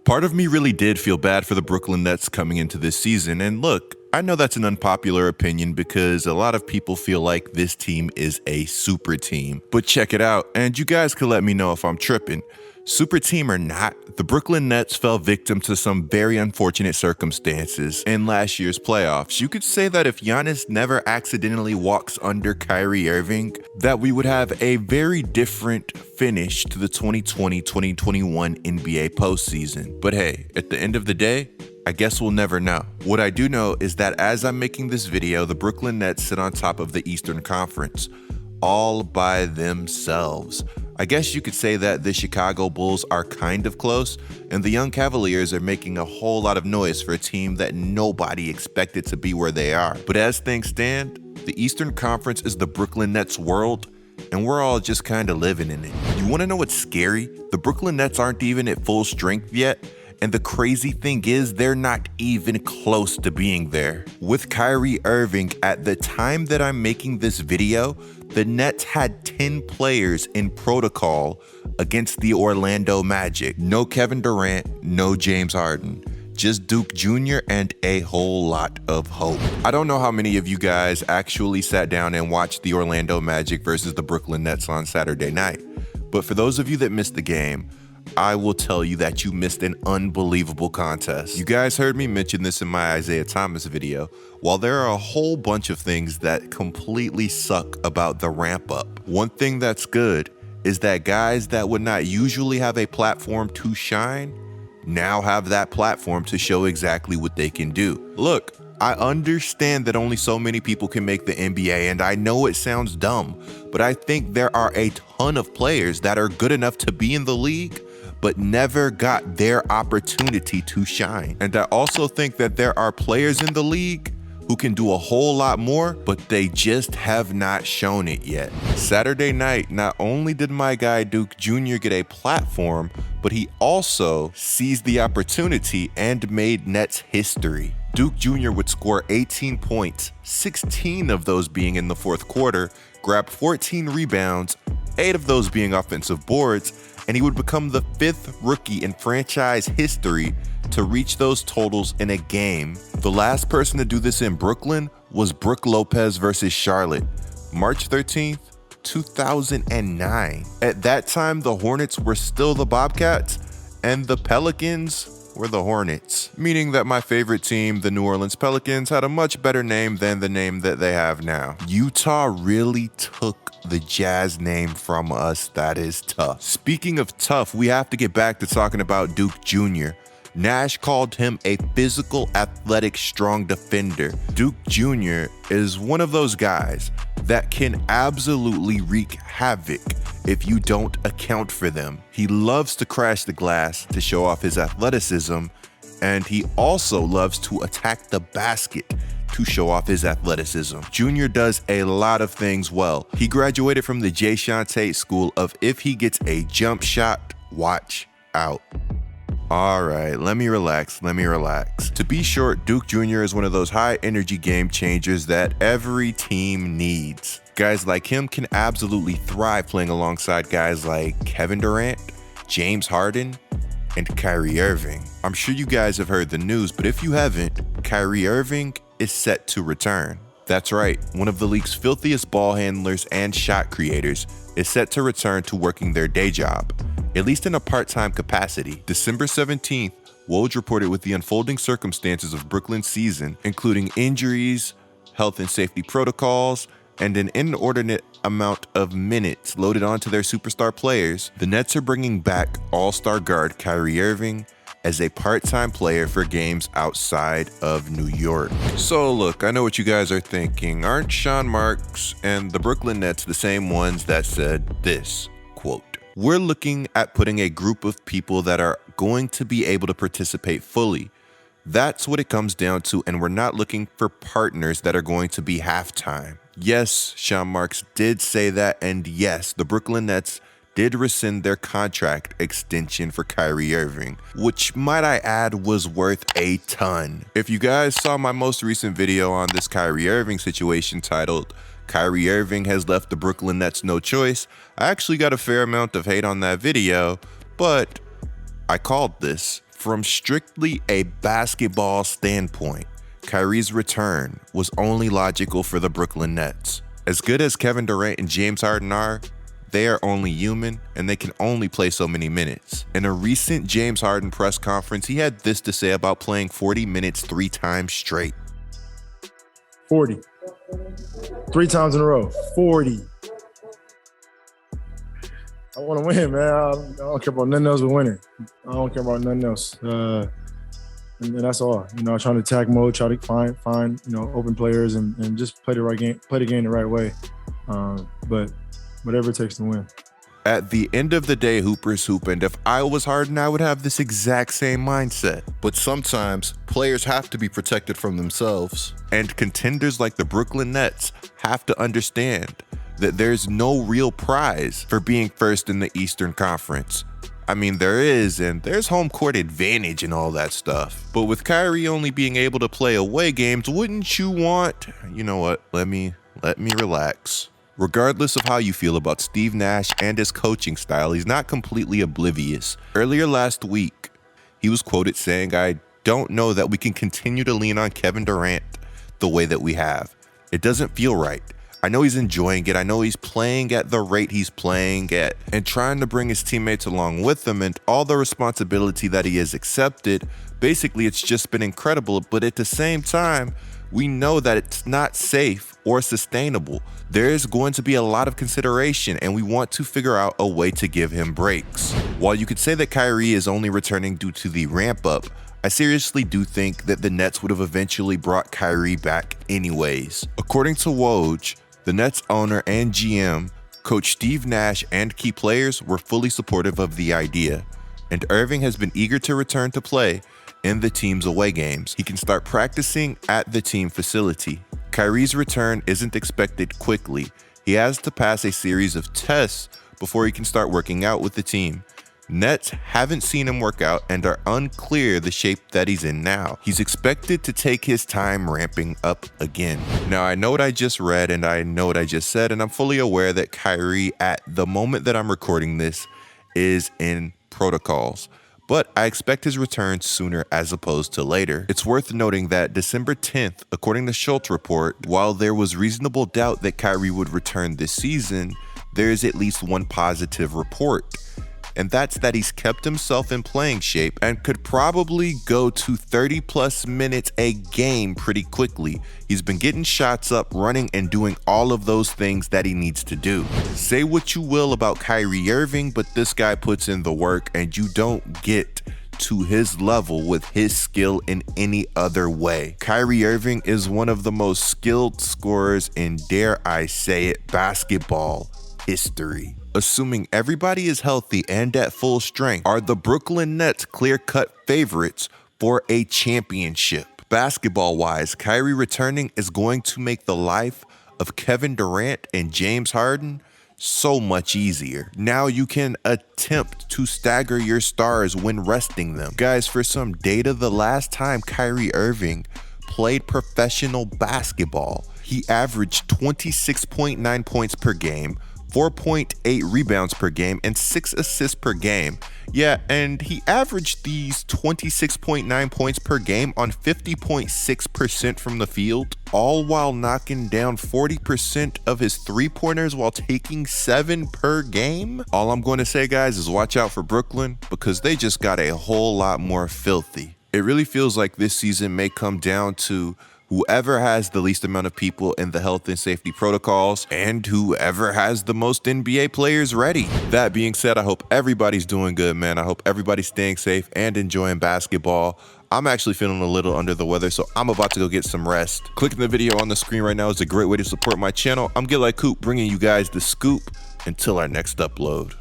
Part of me really did feel bad for the Brooklyn Nets coming into this season, and look, I know that's an unpopular opinion because a lot of people feel like this team is a super team. But check it out, and you guys can let me know if I'm tripping. Super team or not, the Brooklyn Nets fell victim to some very unfortunate circumstances in last year's playoffs. You could say that if Giannis never accidentally walks under Kyrie Irving, that we would have a very different finish to the 2020-2021 NBA postseason. But hey, at the end of the day, I guess we'll never know. What I do know is that as I'm making this video, the Brooklyn Nets sit on top of the Eastern Conference, all by themselves. I guess you could say that the Chicago Bulls are kind of close, and the young Cavaliers are making a whole lot of noise for a team that nobody expected to be where they are. But as things stand, the Eastern Conference is the Brooklyn Nets world, and we're all just kind of living in it. You want to know what's scary? The Brooklyn Nets aren't even at full strength yet, and the crazy thing is they're not even close to being there. With Kyrie Irving, at the time that I'm making this video, the Nets had 10 players in protocol against the Orlando Magic. No Kevin Durant, no James Harden. Just Duke Jr. and a whole lot of hope. I don't know how many of you guys actually sat down and watched the Orlando Magic versus the Brooklyn Nets on Saturday night. But for those of you that missed the game, I will tell you that you missed an unbelievable contest. You guys heard me mention this in my Isaiah Thomas video. While there are a whole bunch of things that completely suck about the ramp up, one thing that's good is that guys that would not usually have a platform to shine now have that platform to show exactly what they can do. Look, I understand that only so many people can make the NBA, and I know it sounds dumb, but I think there are a ton of players that are good enough to be in the league but never got their opportunity to shine. And I also think that there are players in the league who can do a whole lot more, but they just have not shown it yet. Saturday night, not only did my guy Duke Jr. get a platform, but he also seized the opportunity and made Nets history. Duke Jr. would score 18 points, 16 of those being in the fourth quarter, grab 14 rebounds, 8 of those being offensive boards, and he would become the 5th rookie in franchise history to reach those totals in a game. The last person to do this in Brooklyn was Brook Lopez versus Charlotte, March 13th, 2009. At that time, the Hornets were still the Bobcats, and the Pelicans were the Hornets, meaning that my favorite team, the New Orleans Pelicans, had a much better name than the name that they have now. Utah really took the Jazz name from us. That is tough. Speaking of tough, we have to get back to talking about Duke Jr. Nash called him a physical, athletic, strong defender. Duke Jr. is one of those guys that can absolutely wreak havoc if you don't account for them. He loves to crash the glass to show off his athleticism, and he also loves to attack the basket to show off his athleticism. Junior does a lot of things well. He graduated from the Jae'Sean Tate School of if he gets a jump shot, watch out. All right, let me relax. To be short, Duke Jr. is one of those high energy game changers that every team needs. Guys like him can absolutely thrive playing alongside guys like Kevin Durant, James Harden, and Kyrie Irving. I'm sure you guys have heard the news, but if you haven't, Kyrie Irving is set to return. That's right, one of the league's filthiest ball handlers and shot creators is set to return to working their day job, at least in a part-time capacity. December 17th, Woj reported with the unfolding circumstances of Brooklyn's season, including injuries, health and safety protocols, and an inordinate amount of minutes loaded onto their superstar players, the Nets are bringing back all-star guard Kyrie Irving as a part-time player for games outside of New York. So look, I know what you guys are thinking. Aren't Sean Marks and the Brooklyn Nets the same ones that said this, quote, "We're looking at putting a group of people that are going to be able to participate fully. That's what it comes down to, and we're not looking for partners that are going to be halftime." Yes, Sean Marks did say that, and yes, the Brooklyn Nets did rescind their contract extension for Kyrie Irving, which, might I add, was worth a ton. If you guys saw my most recent video on this Kyrie Irving situation titled "Kyrie Irving has left the Brooklyn Nets no choice," I actually got a fair amount of hate on that video, but I called this. From strictly a basketball standpoint, Kyrie's return was only logical for the Brooklyn Nets. As good as Kevin Durant and James Harden are, they are only human and they can only play so many minutes. In a recent James Harden press conference, he had this to say about playing 40 minutes 3 times straight. 40. 3 times in a row. 40. I want to win, man. I don't care about nothing else but winning. I don't care about nothing else. And that's all. Trying to attack mode, try to find open players and just play the right game, play the game the right way. But whatever it takes to win. At the end of the day, hoopers hoop, and if I was Harden, I would have this exact same mindset. But sometimes, players have to be protected from themselves. And contenders like the Brooklyn Nets have to understand that there's no real prize for being first in the Eastern Conference. I mean, there is, and there's home court advantage and all that stuff. But with Kyrie only being able to play away games, wouldn't you want, you know what, let me relax. Regardless of how you feel about Steve Nash and his coaching style, he's not completely oblivious. Earlier last week, he was quoted saying, "I don't know that we can continue to lean on Kevin Durant the way that we have. It doesn't feel right. I know he's enjoying it. I know he's playing at the rate he's playing at and trying to bring his teammates along with him and all the responsibility that he has accepted. Basically, it's just been incredible. But at the same time, we know that it's not safe or sustainable. There's going to be a lot of consideration, and we want to figure out a way to give him breaks." While you could say that Kyrie is only returning due to the ramp up, I seriously do think that the Nets would have eventually brought Kyrie back anyways. According to Woj, the Nets owner and GM, Coach Steve Nash, and key players were fully supportive of the idea, and Irving has been eager to return to play in the team's away games. He can start practicing at the team facility. Kyrie's return isn't expected quickly. He has to pass a series of tests before he can start working out with the team. Nets haven't seen him work out and are unclear the shape that he's in now. He's expected to take his time ramping up again. Now, I know what I just read and I know what I just said, and I'm fully aware that Kyrie, at the moment that I'm recording this, is in protocols. But I expect his return sooner as opposed to later. It's worth noting that December 10th, according to Schultz report, while there was reasonable doubt that Kyrie would return this season, there is at least one positive report. And that's that he's kept himself in playing shape and could probably go to 30 plus minutes a game pretty quickly. He's been getting shots up, running, and doing all of those things that he needs to do. Say what you will about Kyrie Irving, but this guy puts in the work, and you don't get to his level with his skill in any other way. Kyrie Irving is one of the most skilled scorers in, dare I say it, basketball history. Assuming everybody is healthy and at full strength, are the Brooklyn Nets clear-cut favorites for a championship. Basketball-wise, Kyrie returning is going to make the life of Kevin Durant and James Harden so much easier. Now you can attempt to stagger your stars when resting them. Guys, for some data, the last time Kyrie Irving played professional basketball, he averaged 26.9 points per game, 4.8 rebounds per game, and 6 assists per game. Yeah, and he averaged these 26.9 points per game on 50.6% from the field, all while knocking down 40% of his three-pointers while taking 7 per game. All I'm going to say, guys, is watch out for Brooklyn because they just got a whole lot more filthy. It really feels like this season may come down to whoever has the least amount of people in the health and safety protocols and whoever has the most NBA players ready. That being said, I hope everybody's doing good, man. I hope everybody's staying safe and enjoying basketball. I'm actually feeling a little under the weather, so I'm about to go get some rest. Clicking the video on the screen right now is a great way to support my channel. I'm Getlikecoop, bringing you guys the scoop until our next upload.